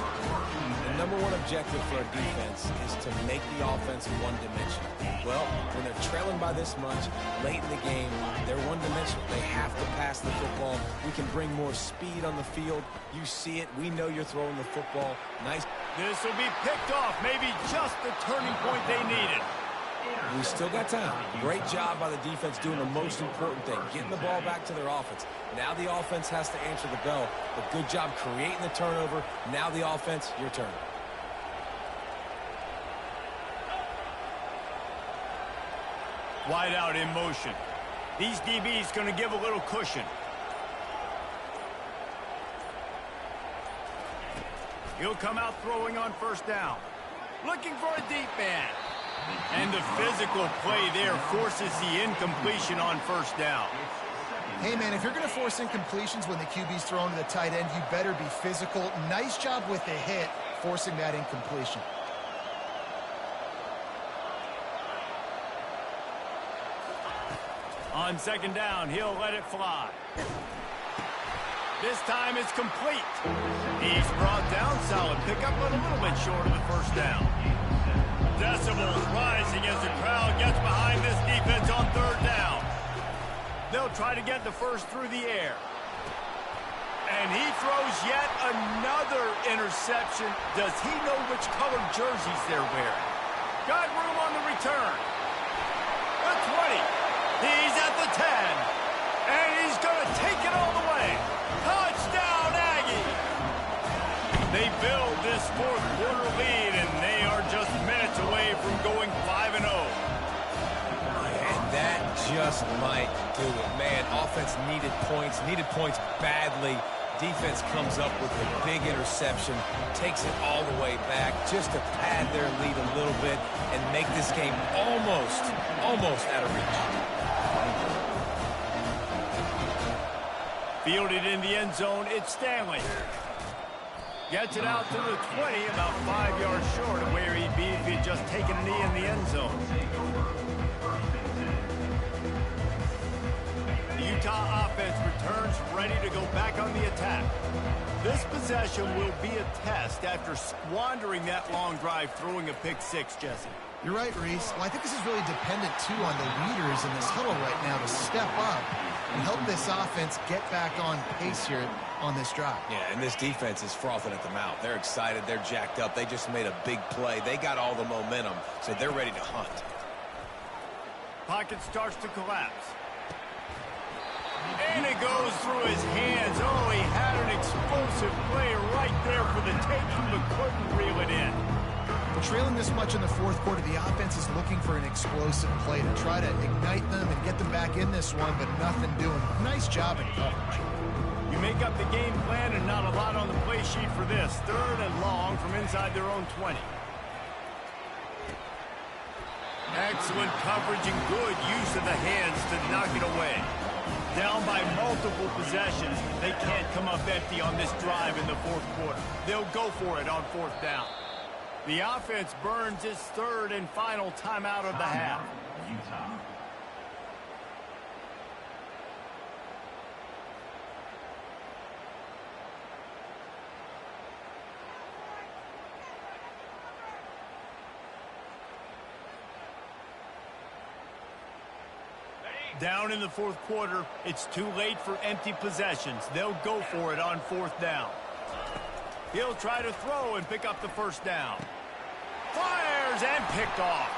The number one objective for a defense is to make the offense one-dimensional. Well, when they're trailing by this much, late in the game, they're one-dimensional. They have to pass the football. We can bring more speed on the field. You see it. We know you're throwing the football. Nice. This will be picked off. Maybe just the turning point they needed. We still got time. Great job by the defense doing the most important thing, getting the ball back to their offense. Now the offense has to answer the bell, but good job creating the turnover. Now the offense, your turn. Wide out in motion. These DBs going to give a little cushion. He'll come out throwing on first down. Looking for a deep man. And the physical play there forces the incompletion on first down. Hey, man, if you're going to force incompletions when the QB's throwing to the tight end, you better be physical. Nice job with the hit, forcing that incompletion. On 2nd down, he'll let it fly. This time it's complete. He's brought down, solid pickup, but a little bit short of the first down. Decibels rising as the crowd gets behind this defense on 3rd down. They'll try to get the first through the air. And he throws yet another interception. Does he know which colored jerseys they're wearing? Got room on the return. The 20. He's at the 10. And he's going to take it all the way. Touchdown, Aggie! They build this 4th quarter lead, and they are just minutes away from going 5-0. And that just might do it. Man, offense needed points badly. Defense comes up with a big interception, takes it all the way back just to pad their lead a little bit and make this game almost out of reach. Fielded in the end zone, it's Stanley. Gets it out to the 20, about 5 yards short of where he'd be if he'd just taken a knee in the end zone. The Utah offense returns ready to go back on the attack. This possession will be a test after squandering that long drive throwing a pick 6, Jesse. You're right, Reese. Well, I think this is really dependent, too, on the leaders in this huddle right now to step up and help this offense get back on pace here on this drive. Yeah, and this defense is frothing at the mouth. They're excited. They're jacked up. They just made a big play. They got all the momentum, so they're ready to hunt. Pocket starts to collapse. And goes through his hands. Oh, he had an explosive play right there for the taking, but couldn't reel it in. Trailing this much in the fourth quarter, the offense is looking for an explosive play to try to ignite them and get them back in this one, but nothing doing. Nice job in coverage. You make up the game plan and not a lot on the play sheet for this. 3rd and long from inside their own 20. Excellent coverage and good use of the hands to knock it away. Down by multiple possessions, they can't come up empty on this drive in the fourth quarter. They'll go for it on 4th down. The offense burns its 3rd and final timeout of the half. Utah. Down in the fourth quarter, it's too late for empty possessions. They'll go for it on 4th down. He'll try to throw and pick up the 1st down. Fires and picked off.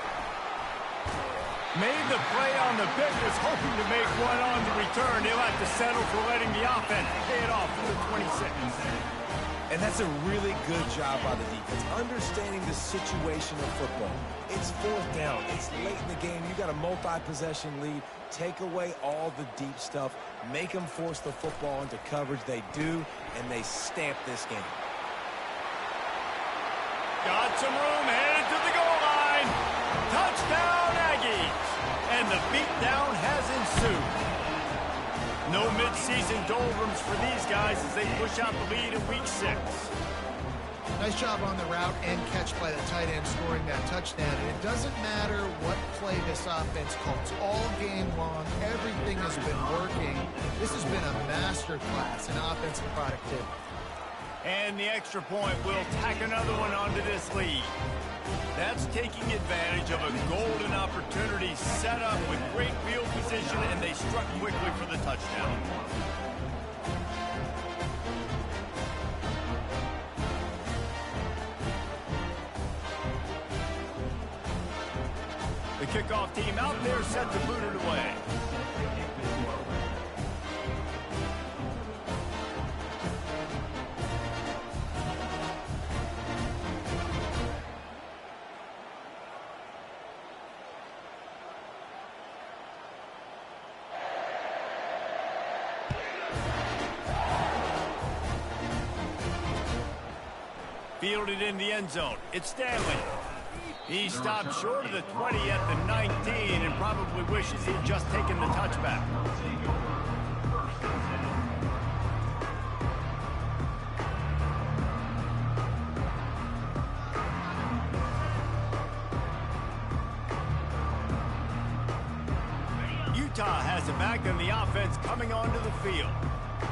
Made the play on the pick, was hoping to make one on the return. He'll have to settle for letting the offense pay it off to the 26. And that's a really good job by the defense, understanding the situation of football. It's 4th down. It's late in the game. You got a multi-possession lead. Take away all the deep stuff. Make them force the football into coverage. They do, and they stamp this game. Got some room, headed to the goal line. Touchdown, Aggies. And the beatdown has ensued. No midseason doldrums for these guys as they push out the lead in week 6. Nice job on the route and catch by the tight end scoring that touchdown. And it doesn't matter what play this offense calls. All game long, everything has been working. This has been a masterclass in offensive productivity. And the extra point will tack another one onto this lead. That's taking advantage of a golden opportunity set up with great field position, and they struck quickly for the touchdown. The kickoff team out there set to boot it away. Fielded in the end zone. It's Stanley. He stopped short of the 20 at the 19 and probably wishes he'd just taken the touchback. Utah has it back and the offense coming onto the field.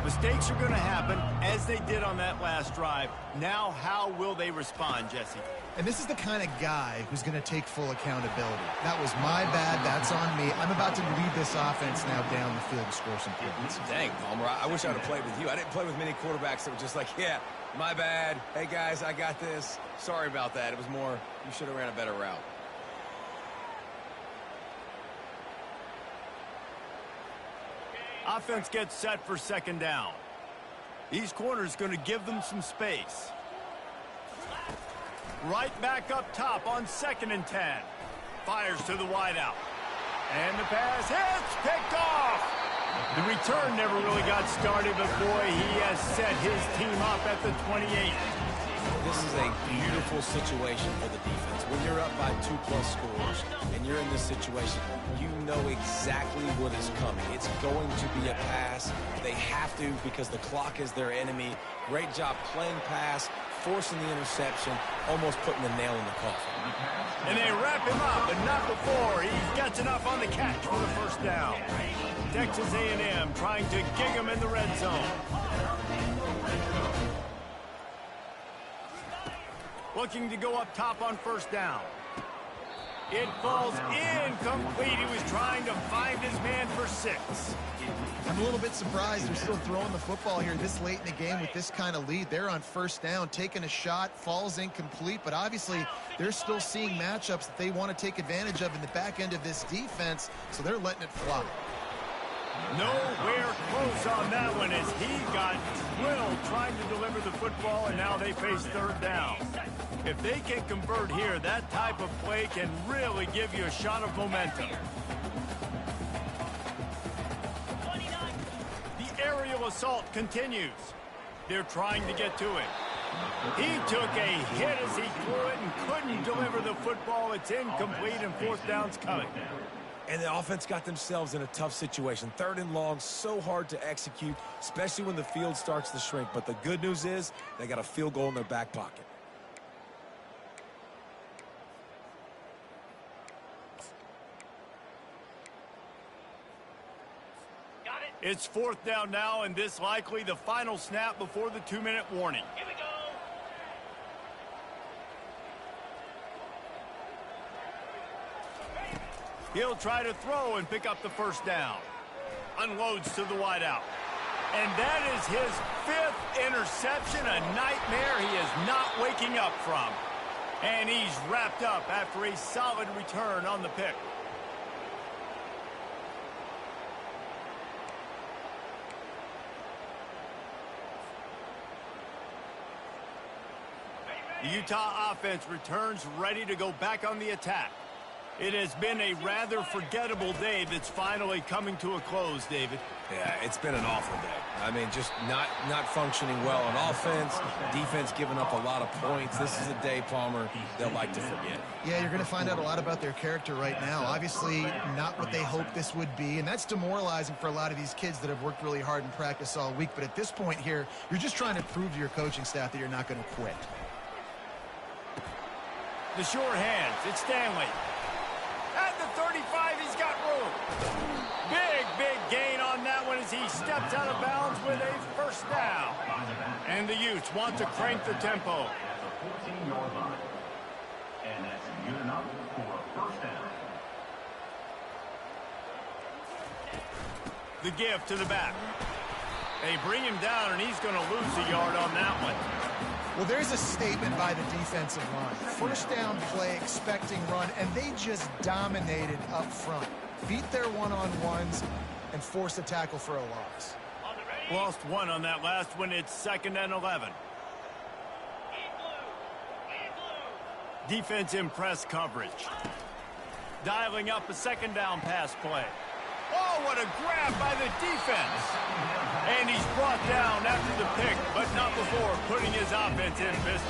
Mistakes are going to happen, as they did on that last drive. Now, how will they respond, Jesse? And this is the kind of guy who's going to take full accountability. That was my bad. That's on me. I'm about to lead this offense now down the field and score some points. Dang, Palmer, I wish I would have played with you. I didn't play with many quarterbacks that were just like, yeah, my bad. Hey, guys, I got this. Sorry about that. It was more, you should have ran a better route. Offense gets set for 2nd down. These corners going to give them some space. Right back up top on 2nd and 10. Fires to the wideout. And the pass hits, picked off. The return never really got started, but boy, he has set his team up at the 28. This is a beautiful situation for the defense. When you're up by 2+ scores and you're in this situation, you know exactly what is coming. It's going to be a pass. They have to because the clock is their enemy. Great job playing pass, forcing the interception, almost putting the nail in the coffin. And they wrap him up, but not before. He gets enough on the catch for the 1st down. Texas A&M trying to gig him in the red zone. Looking to go up top on 1st down. It falls incomplete. He was trying to find his man for 6. I'm a little bit surprised they're still throwing the football here this late in the game with this kind of lead. They're on 1st down, taking a shot, falls incomplete, but obviously they're still seeing matchups that they want to take advantage of in the back end of this defense, so they're letting it fly. Nowhere close juice on that one as he got drilled trying to deliver the football, and now they face third down. If they can convert here, that type of play can really give you a shot of momentum. The aerial assault continues. They're trying to get to it. He took a hit as he threw it and couldn't deliver the football. It's incomplete, and fourth down's coming. And the offense got themselves in a tough situation. Third and long, so hard to execute, especially when the field starts to shrink. But the good news is they got a field goal in their back pocket. It's fourth down now, and this likely the final snap before the 2-minute warning. Here we go. He'll try to throw and pick up the first down. Unloads to the wideout. And that is his 5th interception, a nightmare he is not waking up from. And he's wrapped up after a solid return on the pick. The Utah offense returns ready to go back on the attack. It has been a rather forgettable day that's finally coming to a close, David. Yeah, it's been an awful day. I mean, just not functioning well on offense, defense giving up a lot of points. This is a day, Palmer, they'll like to forget. Yeah, you're going to find out a lot about their character right now. Obviously, not what they hoped this would be, and that's demoralizing for a lot of these kids that have worked really hard in practice all week. But at this point here, you're just trying to prove to your coaching staff that you're not going to quit. The short hands, it's Stanley. At the 35, he's got room. Big gain on that one as he steps out of bounds with a first down. And the Utes want to crank the tempo. At the 14-yard line. And that's good enough for a first down. The give to the back. They bring him down, and he's going to lose a yard on that one. Well, there's a statement by the defensive line. First down play, expecting run, and they just dominated up front. Beat their one-on-ones and forced a tackle for a loss. Lost one on that last one. It's 2nd and 11. Defense in press coverage. Dialing up a 2nd down pass play. Oh, what a grab by the defense. And he's brought down after the pick, but not before putting his offense in business.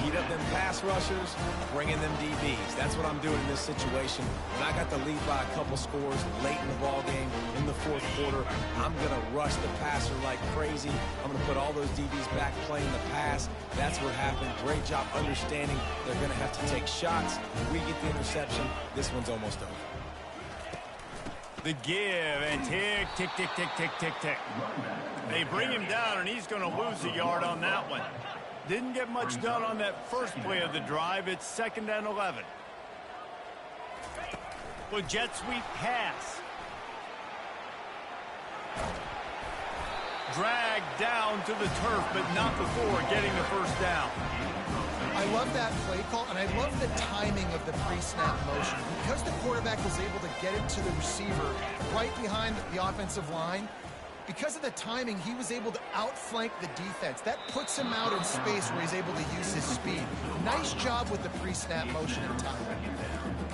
Heat up them pass rushers, bring in them DBs. That's what I'm doing in this situation. When I got the lead by a couple scores late in the ball game, in the fourth quarter, I'm going to rush the passer like crazy. I'm going to put all those DBs back playing the pass. That's what happened. Great job understanding they're going to have to take shots. If we get the interception, this one's almost over. The give, and tick, tick, tick, tick, tick, tick, tick. They bring him down, and he's going to lose a yard on that one. Didn't get much done on that first play of the drive. It's 2nd and 11. Well, jet sweep pass. Dragged down to the turf, but not before getting the first down. I love that play call, and I love the timing of the pre-snap motion. Because the quarterback was able to get it to the receiver right behind the offensive line, because of the timing, he was able to outflank the defense. That puts him out in space where he's able to use his speed. Nice job with the pre-snap motion and timing.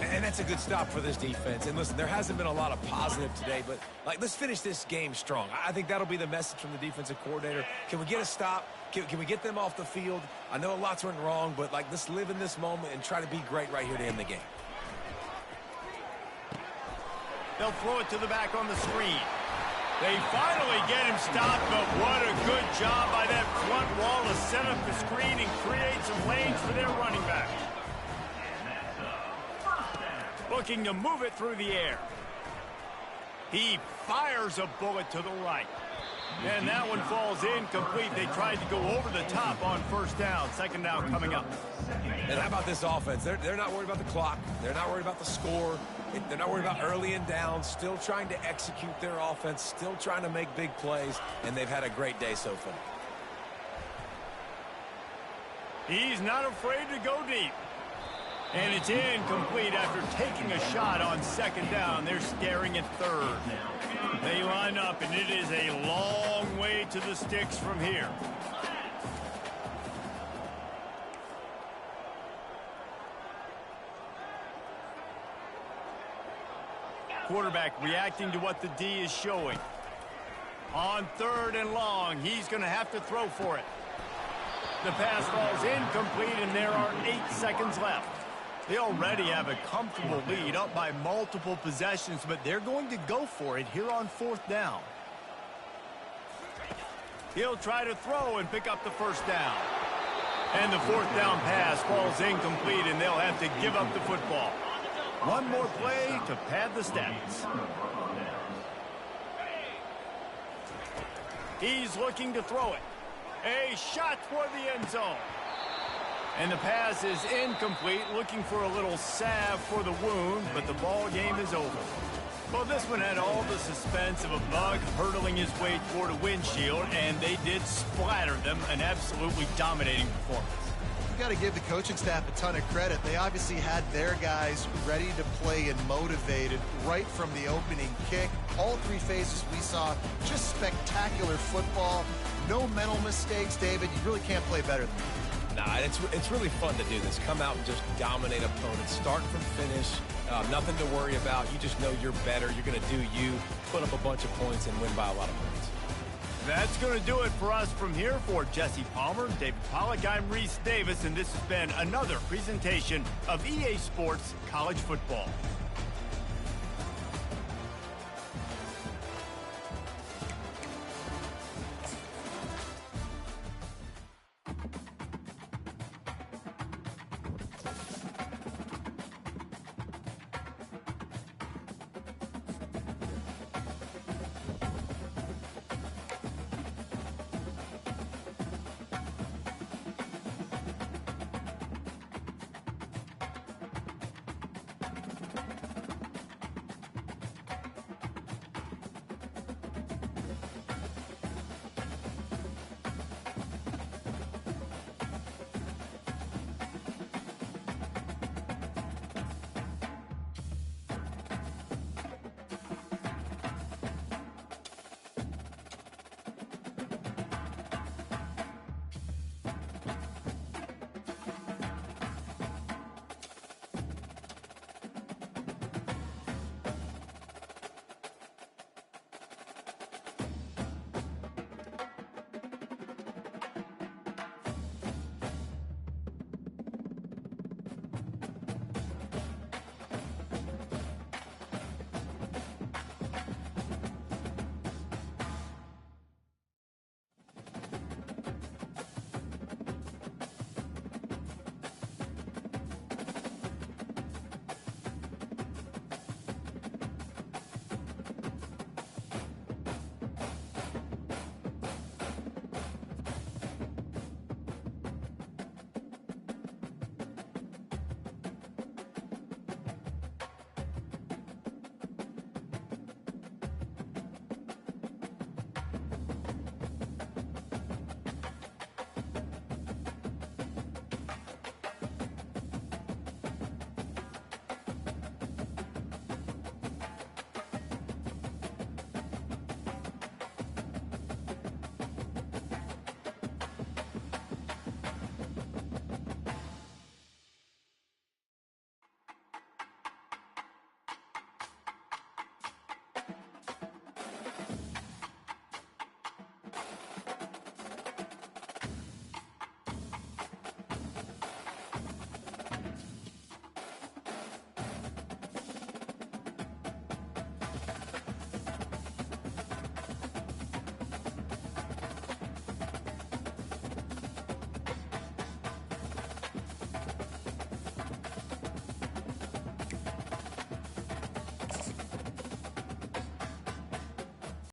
And that's a good stop for this defense. And listen, there hasn't been a lot of positive today, but let's finish this game strong. I think that'll be the message from the defensive coordinator. Can we get a stop? Can we get them off the field? I know a lot's went wrong, but let's live in this moment and try to be great right here to end the game. They'll throw it to the back on the screen. They finally get him stopped, but what a good job by that front wall to set up the screen and create some lanes for their running back. Looking to move it through the air. He fires a bullet to the right. And that one falls incomplete. They tried to go over the top on first down. 2nd down coming up. And how about this offense? They're not worried about the clock. They're not worried about the score. They're not worried about early and down. Still trying to execute their offense. Still trying to make big plays. And they've had a great day so far. He's not afraid to go deep. And it's incomplete after taking a shot on second down. They're staring at third. They line up, and it is a long way to the sticks from here. Quarterback reacting to what the D is showing. On third and long, he's going to have to throw for it. The pass falls incomplete, and there are 8 seconds left. They already have a comfortable lead, up by multiple possessions, but they're going to go for it here on fourth down. He'll try to throw and pick up the first down. And the fourth down pass falls incomplete, and they'll have to give up the football. One more play to pad the stats. He's looking to throw it. A shot for the end zone. And the pass is incomplete, looking for a little salve for the wound, but the ball game is over. Well, this one had all the suspense of a bug hurtling his way toward a windshield, and they did splatter them, an absolutely dominating performance. You got to give the coaching staff a ton of credit. They obviously had their guys ready to play and motivated right from the opening kick. All 3 phases we saw, just spectacular football. No mental mistakes, David. You really can't play better than that. Nah, it's really fun to do this. Come out and just dominate opponents. Start from finish. Nothing to worry about. You just know you're better. You're going to do you, put up a bunch of points, and win by a lot of points. That's going to do it for us from here. For Jesse Palmer, David Pollack, I'm Reese Davis, and this has been another presentation of EA Sports College Football.